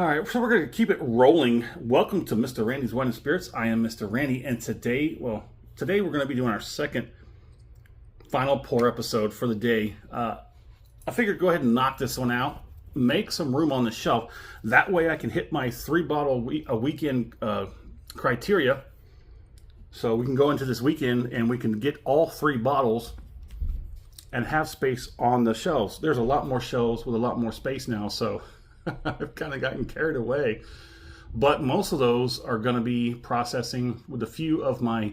All right, so we're going to keep it rolling. Welcome to Mr. Randy's Wine and Spirits. I am Mr. Randy, and today we're going to be doing our second final pour episode for the day. I figured go ahead and knock this one out, make some room on the shelf. That way I can hit my 3-bottle a weekend criteria. So we can go into this weekend and we can get all 3 bottles and have space on the shelves. There's a lot more shelves with a lot more space now, so I've kind of gotten carried away. But most of those are going to be processing with a few of my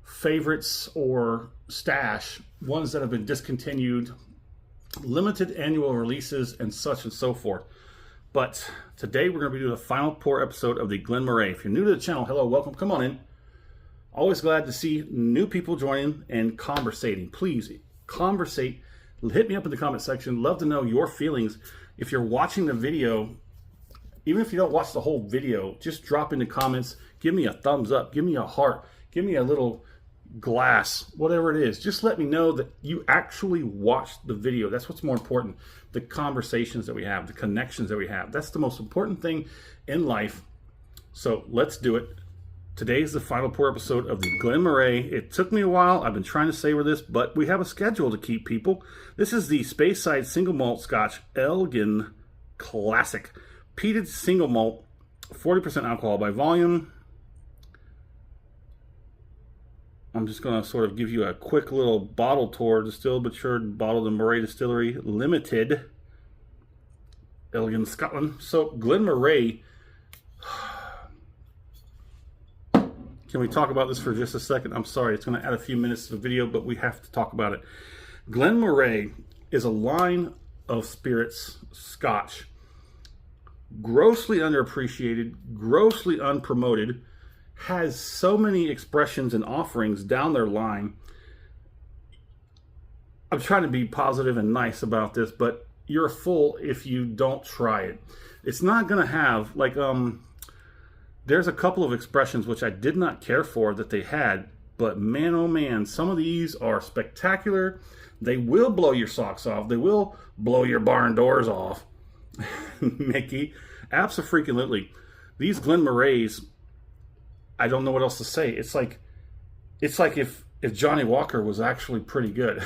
favorites or stash, ones that have been discontinued, limited annual releases, and such and so forth. But today we're going to be doing the final pour episode of the Glen Moray. If you're new to the channel, hello, welcome, come on in. Always glad to see new people joining and conversating. Please conversate. Hit me up in the comment section. Love to know your feelings. If you're watching the video, even if you don't watch the whole video, just drop in the comments. Give me a thumbs up. Give me a heart. Give me a little glass, whatever it is. Just let me know that you actually watched the video. That's what's more important. The conversations that we have, the connections that we have. That's the most important thing in life. So let's do it. Today is the final pour episode of the Glen Moray. It took me a while. I've been trying to savor this, but we have a schedule to keep, people. This is the Speyside Single Malt Scotch Elgin Classic. Peated single malt, 40% alcohol by volume. I'm just going to sort of give you a quick little bottle tour. Distilled, matured, bottled in Moray Distillery Limited, Elgin, Scotland. So Glen Moray. Can we talk about this for just a second? I'm sorry, it's going to add a few minutes to the video, but we have to talk about it. Glen Moray is a line of spirits, Scotch, grossly underappreciated, grossly unpromoted, has so many expressions and offerings down their line. I'm trying to be positive and nice about this, but you're a fool if you don't try it. It's not going to have, like, there's a couple of expressions which I did not care for that they had, but man, oh man, some of these are spectacular. They will blow your socks off. They will blow your barn doors off. Mickey, abso-freaking-lutely. These Glen Morays, I don't know what else to say. It's like if Johnny Walker was actually pretty good.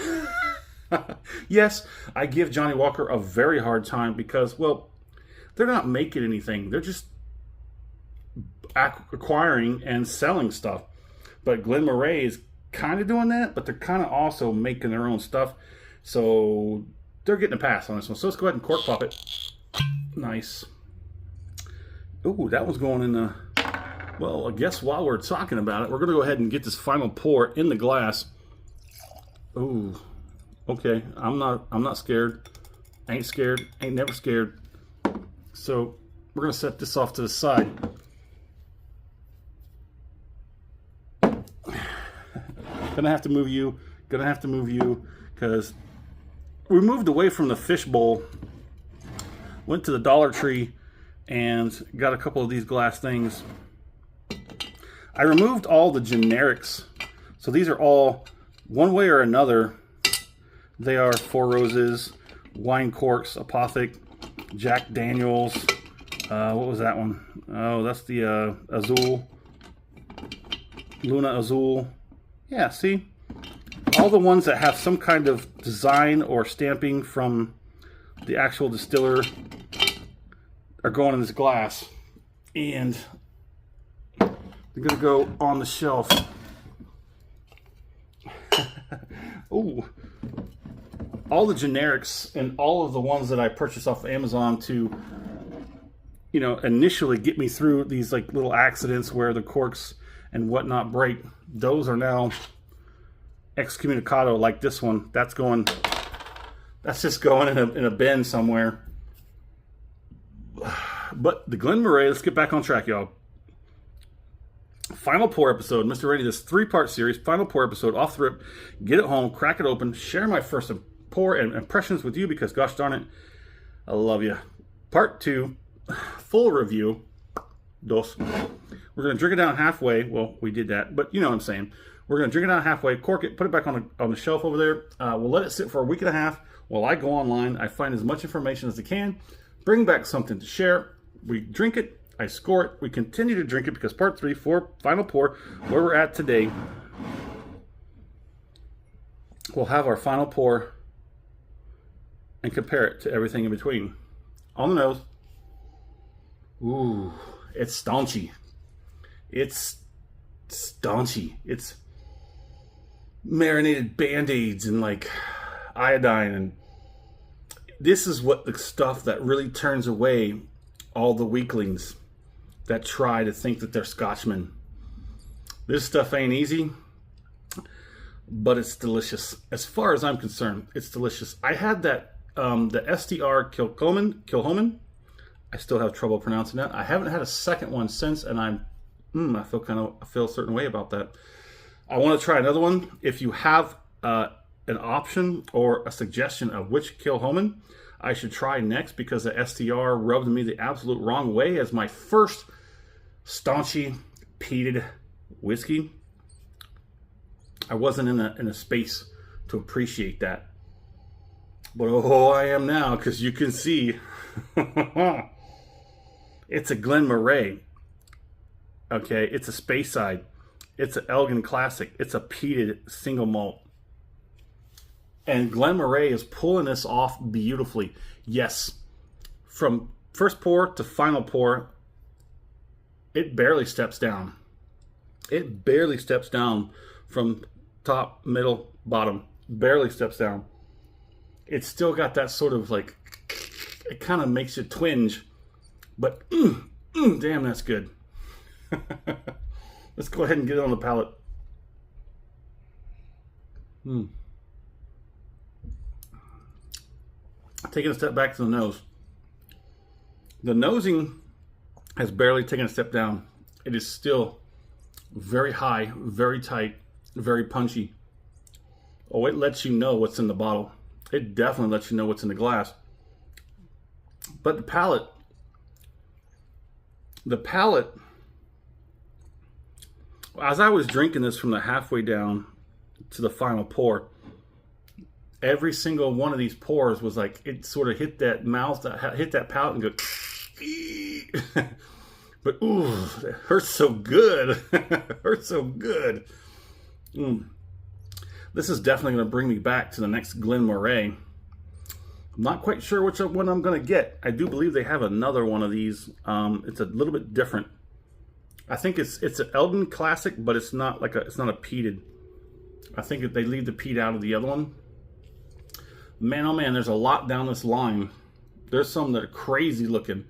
Yes, I give Johnny Walker a very hard time because, well, they're not making anything. They're just acquiring and selling stuff. But Glen Moray is kind of doing that, but they're kind of also making their own stuff. So they're getting a pass on this one. So let's go ahead and cork pop it. Nice. Ooh, that was going in the... Well, I guess while we're talking about it, we're going to go ahead and get this final pour in the glass. Ooh. Okay, I'm not scared. Ain't scared. Ain't never scared. So we're going to set this off to the side. Gonna have to move you because we moved away from the fishbowl, went to the Dollar Tree and got a couple of these glass things. I removed all the generics, so these are all one way or another. They are Four Roses, wine corks, Apothic, Jack Daniels. What was that one? Oh, that's the Azul, Luna Azul. Yeah, see? All the ones that have some kind of design or stamping from the actual distiller are going in this glass. And they're going to go on the shelf. Ooh. All the generics and all of the ones that I purchased off of Amazon to, you know, initially get me through these like little accidents where the corks and whatnot break, those are now excommunicado, like this one. That's just going in a bin somewhere. But the Glen Moray, let's get back on track, y'all. Final pour episode, Mr. Randy, this 3-part series, final pour episode, off the rip. Get it home, crack it open, share my first pour and impressions with you because, gosh darn it, I love you. Part 2, full review. Dos. We're going to drink it down halfway. Well, we did that, but you know what I'm saying. We're going to drink it down halfway, cork it, put it back on the shelf over there. We'll let it sit for a week and a half while I go online. I find as much information as I can, bring back something to share, We drink it, I score it, we continue to drink it because part 3, final pour, where we're at today, we'll have our final pour and compare it to everything in between. On the nose, ooh, it's staunchy. It's staunchy. It's marinated Band-Aids and like iodine, and this is what the stuff that really turns away all the weaklings that try to think that they're Scotchmen. This stuff ain't easy, but it's delicious. As far as I'm concerned, it's delicious. I had that the SDR Kilchoman. I still have trouble pronouncing that. I haven't had a second one since, and I feel a certain way about that. I want to try another one. If you have an option or a suggestion of which Kilchoman I should try next, because the SDR rubbed me the absolute wrong way as my first staunchy peated whiskey. I wasn't in a space to appreciate that. But oh, I am now, because you can see it's a Glen Moray. Okay, it's a Speyside. It's an Elgin Classic. It's a peated single malt. And Glen Moray is pulling this off beautifully. Yes, from first pour to final pour, it barely steps down. It barely steps down from top, middle, bottom. Barely steps down. It's still got that sort of like, it kind of makes you twinge. But, damn, that's good. Let's go ahead and get it on the palate. Taking a step back to the nose. The nosing has barely taken a step down. It is still very high, very tight, very punchy. Oh, it lets you know what's in the bottle. It definitely lets you know what's in the glass. But the palate, as I was drinking this from the halfway down to the final pour, every single one of these pours was like, it sort of hit that mouth, hit that palate and go, but ooh, it hurts so good. It hurts so good. This is definitely going to bring me back to the next Glen Moray. I'm not quite sure which one I'm going to get. I do believe they have another one of these. It's a little bit different. I think it's an Elgin Classic, but it's not like it's not a peated. I think they leave the peat out of the other one. Man, oh man, there's a lot down this line. There's some that are crazy looking.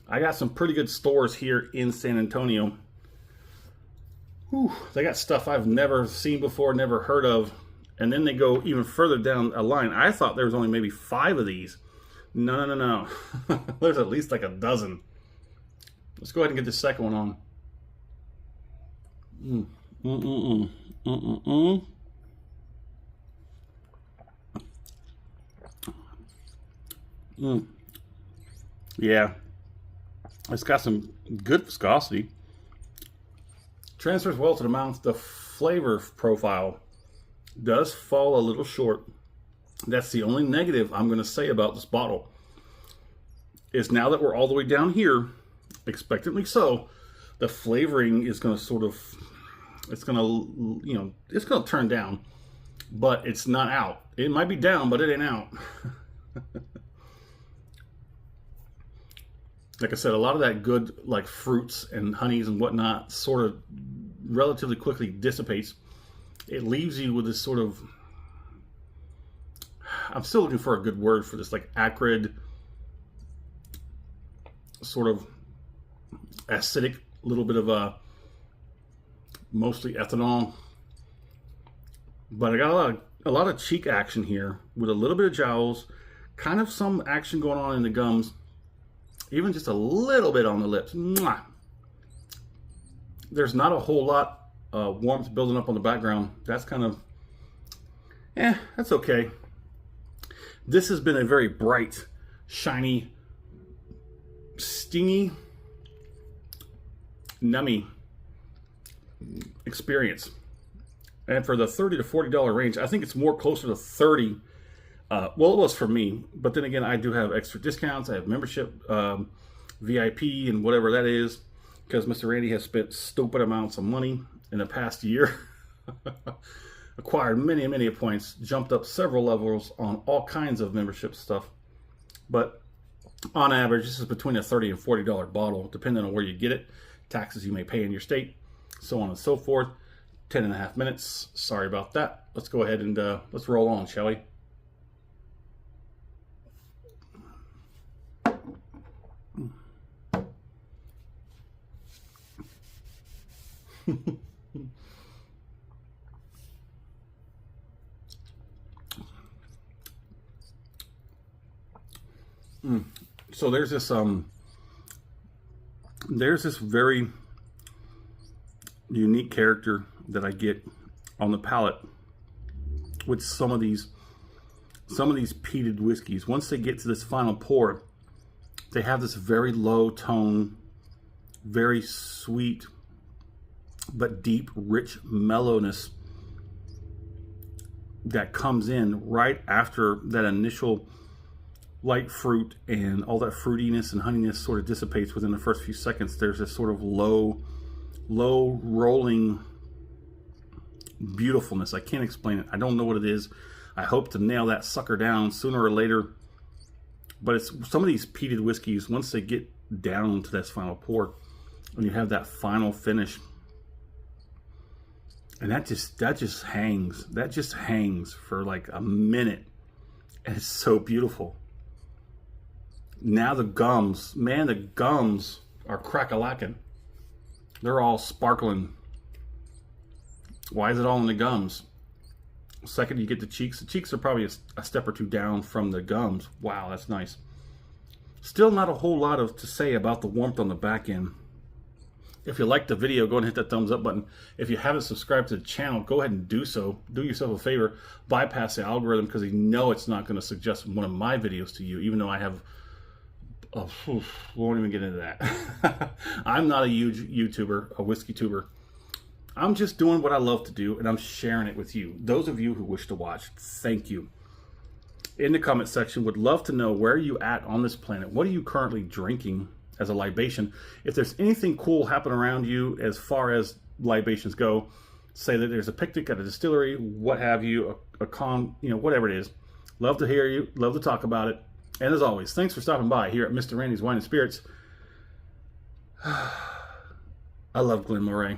I got some pretty good stores here in San Antonio. Whew, they got stuff I've never seen before, never heard of. And then they go even further down a line. I thought there was only maybe 5 of these. No. There's at least like a dozen. Let's go ahead and get the second one on. Yeah. It's got some good viscosity. Transfers well to the mouth. The flavor profile does fall a little short. That's the only negative I'm going to say about this bottle. Is now that we're all the way down here, expectantly so, the flavoring is going to sort of, it's going to, it's going to turn down, but it's not out. It might be down, but it ain't out. Like I said, a lot of that good, like fruits and honeys and whatnot, sort of relatively quickly dissipates. It leaves you with this sort of, I'm still looking for a good word for this, like acrid, sort of acidic, little bit of a, mostly ethanol. But I got a lot of cheek action here with a little bit of jowls, kind of some action going on in the gums. Even just a little bit on the lips. Mwah. There's not a whole lot warmth building up on the background. That's kind of, that's okay. This has been a very bright, shiny, stingy, nummy experience. And for the $30 to $40 range, I think it's more closer to 30. Well, it was for me, but then again, I do have extra discounts. I have membership VIP and whatever that is, because Mr. Randy has spent stupid amounts of money in the past year. Acquired many points, jumped up several levels on all kinds of membership stuff. But on average, this is between a $30 and $40 bottle, depending on where you get it, taxes you may pay in your state, so on and so forth. 10.5 minutes. Sorry about that. Let's go ahead and let's roll on, shall we? So there's this very unique character that I get on the palate with some of these peated whiskeys. Once they get to this final pour, they have this very low tone, very sweet but deep, rich mellowness that comes in right after that initial light fruit, and all that fruitiness and honeyness sort of dissipates within the first few seconds. There's this sort of low rolling beautifulness. I can't explain it. I don't know what it is. I hope to nail that sucker down sooner or later. But it's some of these peated whiskeys, once they get down to this final pour, and you have that final finish, and that just hangs for like a minute, and it's so beautiful. Now the gums, man, the gums are crack-a-lacking. They're all sparkling. Why is it all in the gums? Second, you get the cheeks. The cheeks are probably a step or two down from the gums. Wow, that's nice. Still not a whole lot to say about the warmth on the back end. If you liked the video, go ahead and hit that thumbs up button. If you haven't subscribed to the channel, go ahead and do so. Do yourself a favor. Bypass the algorithm, because you know it's not going to suggest one of my videos to you, even though I have... Oh, won't even get into that. I'm not a huge YouTuber, a whiskey tuber. I'm just doing what I love to do, and I'm sharing it with you. Those of you who wish to watch, thank you. In the comment section, would love to know where you at on this planet. What are you currently drinking as a libation? If there's anything cool happening around you as far as libations go, say that there's a picnic at a distillery, what have you, a con, whatever it is. Love to hear you. Love to talk about it. And as always, thanks for stopping by here at Mr. Randy's Wine and Spirits. I love Glen Moray.